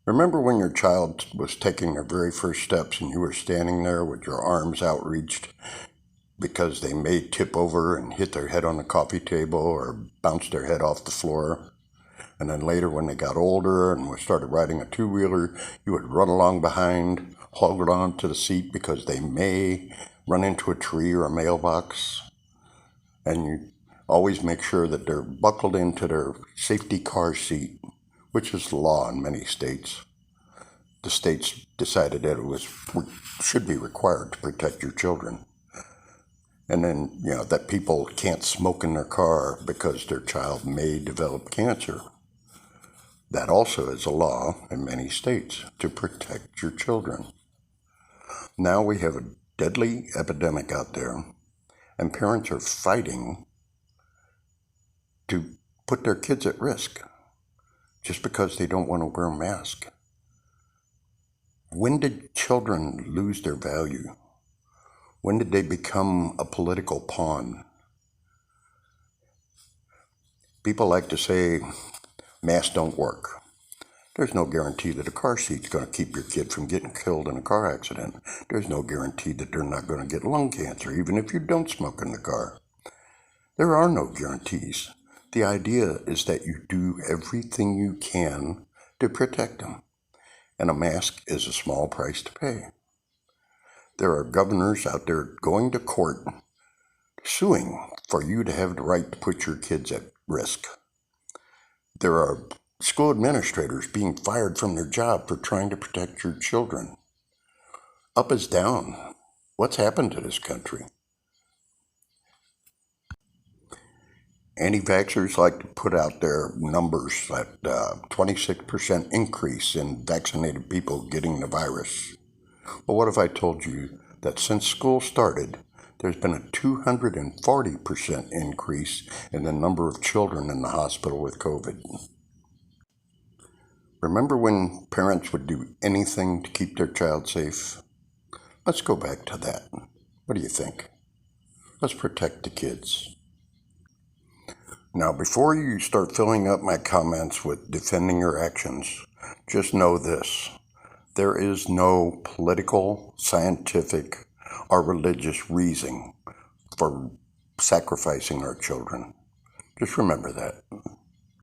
Remember when your child was taking their very first steps and you were standing there with your arms outreached because they may tip over and hit their head on the coffee table or bounce their head off the floor? And then later when they got older and started riding a two-wheeler, you would run along behind, hold on to the seat because they may run into a tree or a mailbox. And you always make sure that they're buckled into their safety car seat, which is law in many states. The states decided that it should be required to protect your children. And then, that people can't smoke in their car because their child may develop cancer. That also is a law in many states to protect your children. Now we have a deadly epidemic out there, and parents are fighting to put their kids at risk just because they don't want to wear a mask. When did children lose their value? When did they become a political pawn? People like to say masks don't work. There's no guarantee that a car seat's going to keep your kid from getting killed in a car accident. There's no guarantee that they're not going to get lung cancer, even if you don't smoke in the car. There are no guarantees. The idea is that you do everything you can to protect them, and a mask is a small price to pay. There are governors out there going to court suing for you to have the right to put your kids at risk. There are school administrators being fired from their job for trying to protect your children. Up is down. What's happened to this country? Anti-vaxxers like to put out their numbers that 26% increase in vaccinated people getting the virus. Well, what if I told you that since school started, there's been a 240% increase in the number of children in the hospital with COVID? Remember when parents would do anything to keep their child safe? Let's go back to that. What do you think? Let's protect the kids. Now, before you start filling up my comments with defending your actions, just know this. There is no political, scientific, or religious reason for sacrificing our children. Just remember that.